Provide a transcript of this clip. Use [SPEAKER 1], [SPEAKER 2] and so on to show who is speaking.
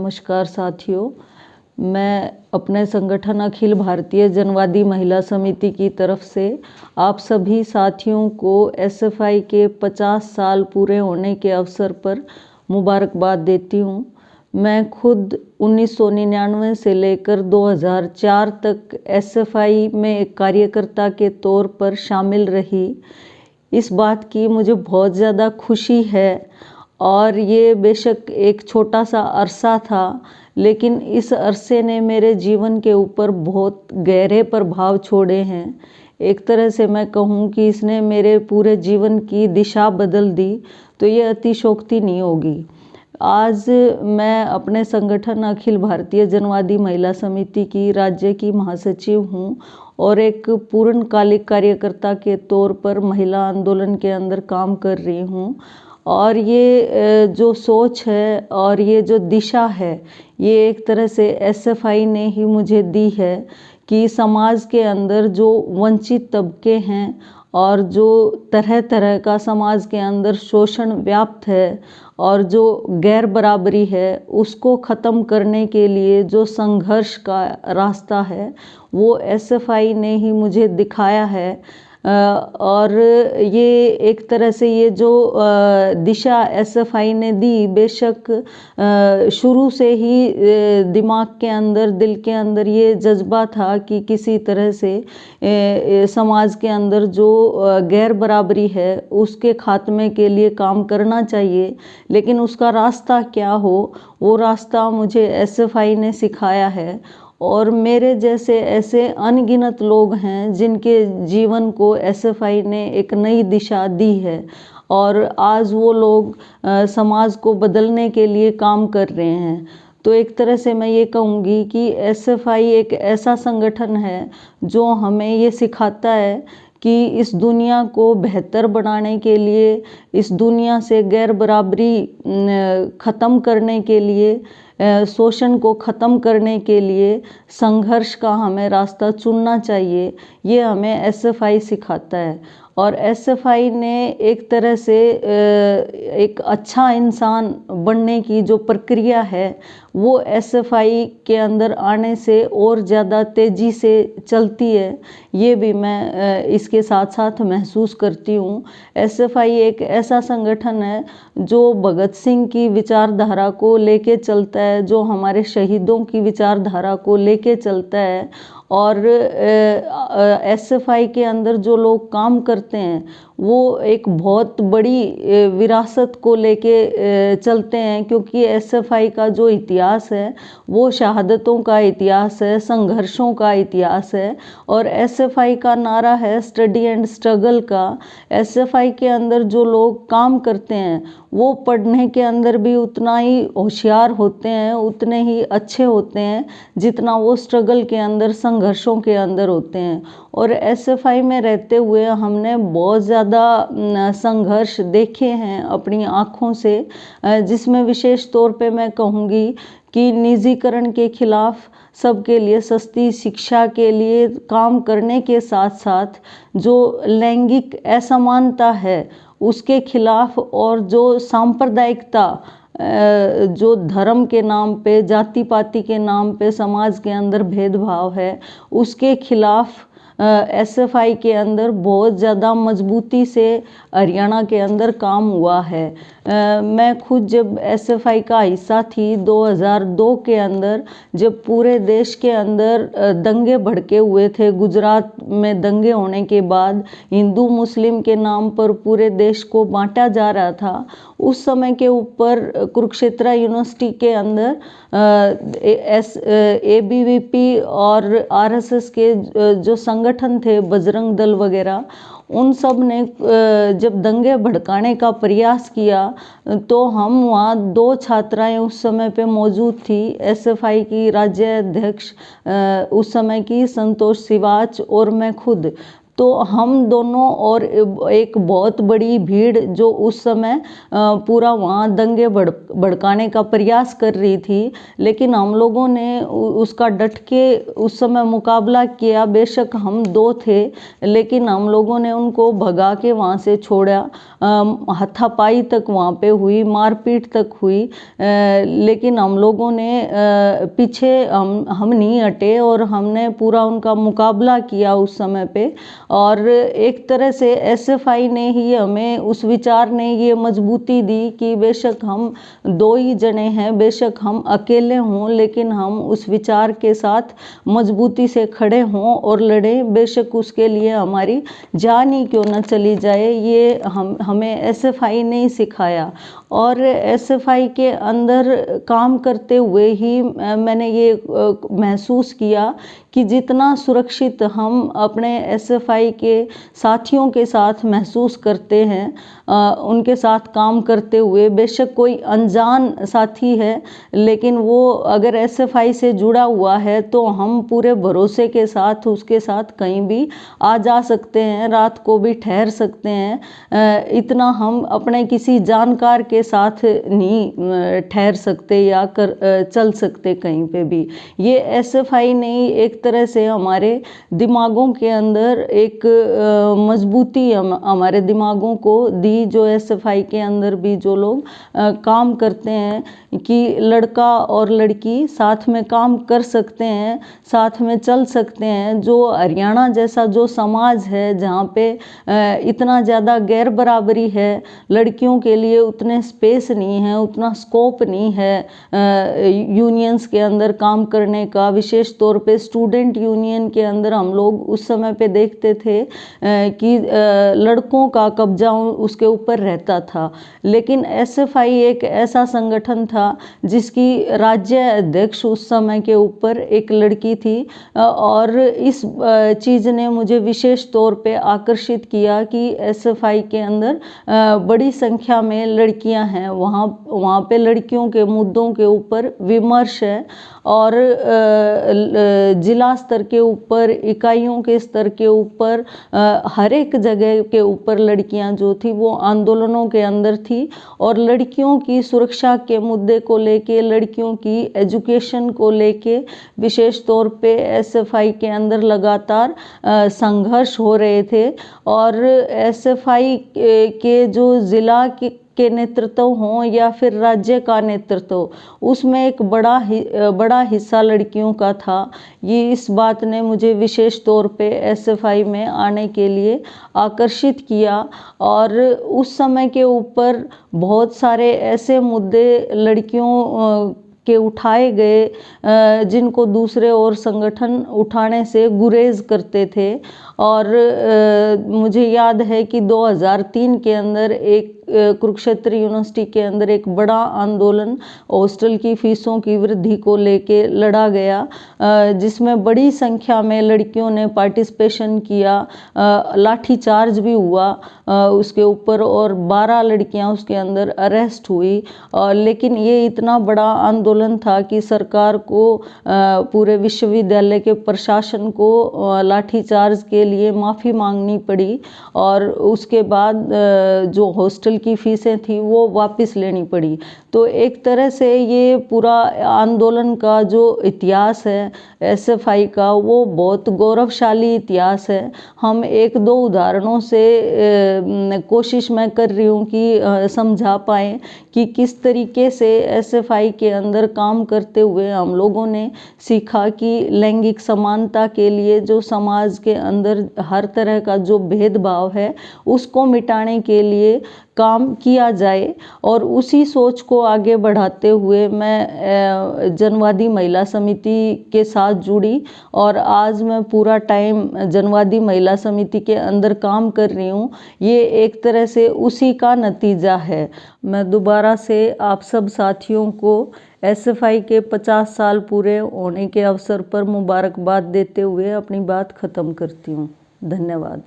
[SPEAKER 1] नमस्कार साथियों। मैं अपने संगठन अखिल भारतीय जनवादी महिला समिति की तरफ से आप सभी साथियों को एसएफआई के 50 साल पूरे होने के अवसर पर मुबारकबाद देती हूँ। मैं खुद 1999 से लेकर 2004 तक एसएफआई में एक कार्यकर्ता के तौर पर शामिल रही। इस बात की मुझे बहुत ज़्यादा खुशी है और ये बेशक एक छोटा सा अरसा था, लेकिन इस अरसे ने मेरे जीवन के ऊपर बहुत गहरे प्रभाव छोड़े हैं। एक तरह से मैं कहूँ कि इसने मेरे पूरे जीवन की दिशा बदल दी, तो ये अतिशयोक्ति नहीं होगी। आज मैं अपने संगठन अखिल भारतीय जनवादी महिला समिति की राज्य की महासचिव हूँ और एक पूर्णकालिक कार्यकर्ता के तौर पर महिला आंदोलन के अंदर काम कर रही हूँ। और ये जो सोच है और ये जो दिशा है, ये एक तरह से एसएफआई ने ही मुझे दी है कि समाज के अंदर जो वंचित तबके हैं और जो तरह तरह का समाज के अंदर शोषण व्याप्त है और जो गैर बराबरी है, उसको ख़त्म करने के लिए जो संघर्ष का रास्ता है वो एसएफआई ने ही मुझे दिखाया है। और ये एक तरह से ये जो दिशा एसएफआई ने दी, बेशक शुरू से ही दिमाग के अंदर, दिल के अंदर ये जज्बा था कि किसी तरह से समाज के अंदर जो गैर बराबरी है उसके खात्मे के लिए काम करना चाहिए। लेकिन उसका रास्ता क्या हो, वो रास्ता मुझे एसएफआई ने सिखाया है। और मेरे जैसे ऐसे अनगिनत लोग हैं जिनके जीवन को एसएफआई ने एक नई दिशा दी है और आज वो लोग समाज को बदलने के लिए काम कर रहे हैं। तो एक तरह से मैं ये कहूँगी कि एसएफआई एक ऐसा संगठन है जो हमें ये सिखाता है कि इस दुनिया को बेहतर बनाने के लिए, इस दुनिया से गैर बराबरी ख़त्म करने के लिए, शोषण को ख़त्म करने के लिए संघर्ष का हमें रास्ता चुनना चाहिए। ये हमें एसएफआई सिखाता है। और एसएफआई ने एक तरह से एक अच्छा इंसान बनने की जो प्रक्रिया है वो एसएफआई के अंदर आने से और ज़्यादा तेज़ी से चलती है। ये भी मैं इसके साथ साथ महसूस करती हूँ। एसएफआई एक ऐसा संगठन है जो भगत सिंह की विचारधारा को लेके चलता है, जो हमारे शहीदों की विचारधारा को लेके चलता है। और एसएफआई के अंदर जो लोग काम करते हैं वो एक बहुत बड़ी विरासत को लेके चलते हैं, क्योंकि एसएफआई का जो इतिहास है वो शहादतों का इतिहास है, संघर्षों का इतिहास है। और एसएफआई का नारा है स्टडी एंड स्ट्रगल का। एसएफआई के अंदर जो लोग काम करते हैं वो पढ़ने के अंदर भी उतना ही होशियार होते हैं, उतने ही अच्छे होते हैं जितना वो स्ट्रगल के अंदर, संघर्षों के अंदर होते हैं। और एसएफआई में रहते हुए हमने बहुत ज़्यादा संघर्ष देखे हैं अपनी आँखों से, जिसमें विशेष तौर पे मैं कहूँगी कि निजीकरण के खिलाफ, सबके लिए सस्ती शिक्षा के लिए काम करने के साथ साथ जो लैंगिक असमानता है उसके खिलाफ, और जो सांप्रदायिकता, जो धर्म के नाम पे, जाति पाति के नाम पे समाज के अंदर भेदभाव है, उसके खिलाफ एसएफआई के अंदर बहुत ज़्यादा मजबूती से हरियाणा के अंदर काम हुआ है। मैं खुद जब एसएफआई का हिस्सा थी 2002 के अंदर, जब पूरे देश के अंदर दंगे भड़के हुए थे, गुजरात में दंगे होने के बाद हिंदू मुस्लिम के नाम पर पूरे देश को बांटा जा रहा था, उस समय के ऊपर कुरुक्षेत्र यूनिवर्सिटी के अंदर एबीवीपी और आरएसएस के जो संगठन थे, बजरंग दल वगैरह, उन सब ने जब दंगे भड़काने का प्रयास किया तो हम वहाँ 2 छात्राएं उस समय पे मौजूद थी। एसएफआई की राज्य अध्यक्ष उस समय की संतोष सिवाच और मैं खुद। तो हम दोनों और एक बहुत बड़ी भीड़ जो उस समय पूरा वहाँ दंगे भड़काने का प्रयास कर रही थी, लेकिन हम लोगों ने उसका डट के उस समय मुकाबला किया। बेशक हम 2 थे, लेकिन हम लोगों ने उनको भगा के वहाँ से छोड़ा। हाथापाई तक वहाँ पे हुई, मारपीट तक हुई, लेकिन हम लोगों ने पीछे हम नहीं हटे और हमने पूरा उनका मुकाबला किया उस समय पे। और एक तरह से एसएफआई ने ही हमें, उस विचार ने ये मजबूती दी कि बेशक हम 2 ही जने हैं, बेशक हम अकेले हों, लेकिन हम उस विचार के साथ मजबूती से खड़े हों और लड़ें, बेशक उसके लिए हमारी जान ही क्यों न चली जाए। ये हमें एसएफआई ने ही सिखाया। और एसएफआई के अंदर काम करते हुए ही मैंने ये महसूस किया कि जितना सुरक्षित हम अपने एसएफआई के साथियों के साथ महसूस करते हैं, उनके साथ काम करते हुए, बेशक कोई अनजान साथी है, लेकिन वो अगर एसएफआई से जुड़ा हुआ है तो हम पूरे भरोसे के साथ उसके साथ कहीं भी आ जा सकते हैं, रात को भी ठहर सकते हैं। इतना हम अपने किसी जानकार के साथ नहीं ठहर सकते या चल सकते कहीं पे भी। ये एसएफआई ने एक तरह से हमारे दिमागों के अंदर एक मजबूती हमारे दिमागों को दी, जो एसएफआई के अंदर भी जो लोग काम करते हैं, कि लड़का और लड़की साथ में काम कर सकते हैं, साथ में चल सकते हैं। जो हरियाणा जैसा जो समाज है, जहाँ पे इतना ज़्यादा गैर बराबरी है, लड़कियों के लिए उतने स्पेस नहीं है, उतना स्कोप नहीं है यूनियंस के अंदर काम करने का। विशेष तौर पे स्टूडेंट यूनियन के अंदर हम लोग उस समय पे देखते थे कि लड़कों का कब्जा उसके ऊपर रहता था। लेकिन एसएफआई एक ऐसा संगठन था जिसकी राज्य अध्यक्ष उस समय के ऊपर एक लड़की थी, और इस चीज़ ने मुझे विशेष तौर पे आकर्षित किया कि एसएफआई के अंदर बड़ी संख्या में लड़कियां हैं। वहाँ पे लड़कियों के मुद्दों के ऊपर विमर्श है, और जिला स्तर के ऊपर, इकाइयों के स्तर के ऊपर, हर एक जगह के ऊपर लड़कियां जो थी वो आंदोलनों के अंदर थी। और लड़कियों की सुरक्षा के मुद्दे को लेके, लड़कियों की एजुकेशन को लेके विशेष तौर पे एसएफआई के अंदर लगातार संघर्ष हो रहे थे। और एसएफआई के जो जिला के नेतृत्व हों या फिर राज्य का नेतृत्व, उसमें एक बड़ा हिस्सा लड़कियों का था। ये इस बात ने मुझे विशेष तौर पे एसएफआई में आने के लिए आकर्षित किया। और उस समय के ऊपर बहुत सारे ऐसे मुद्दे लड़कियों के उठाए गए जिनको दूसरे और संगठन उठाने से गुरेज करते थे। और मुझे याद है कि 2003 के अंदर एक कुरुक्षेत्र यूनिवर्सिटी के अंदर एक बड़ा आंदोलन हॉस्टल की फीसों की वृद्धि को लेके लड़ा गया, जिसमें बड़ी संख्या में लड़कियों ने पार्टिसिपेशन किया। लाठीचार्ज भी हुआ उसके ऊपर, और 12 लड़कियां उसके अंदर अरेस्ट हुई। लेकिन ये इतना बड़ा आंदोलन था कि सरकार को, पूरे विश्वविद्यालय के प्रशासन को लाठीचार्ज के लिए माफ़ी मांगनी पड़ी, और उसके बाद जो हॉस्टल की फीसें थी वो वापस लेनी पड़ी। तो एक तरह से ये पूरा आंदोलन का जो इतिहास है एसएफआई का, वो बहुत गौरवशाली इतिहास है। हम 1-2 उदाहरणों से कोशिश मैं कर रही हूँ कि समझा पाएँ कि किस तरीके से एसएफआई के अंदर काम करते हुए हम लोगों ने सीखा कि लैंगिक समानता के लिए जो समाज के अंदर हर तरह का जो भेदभाव है उसको मिटाने के लिए काम किया जाए। और उसी सोच को आगे बढ़ाते हुए मैं जनवादी महिला समिति के साथ जुड़ी, और आज मैं पूरा टाइम जनवादी महिला समिति के अंदर काम कर रही हूँ। ये एक तरह से उसी का नतीजा है। मैं दोबारा से आप सब साथियों को एसएफआई के 50 साल पूरे होने के अवसर पर मुबारकबाद देते हुए अपनी बात ख़त्म करती हूँ। धन्यवाद।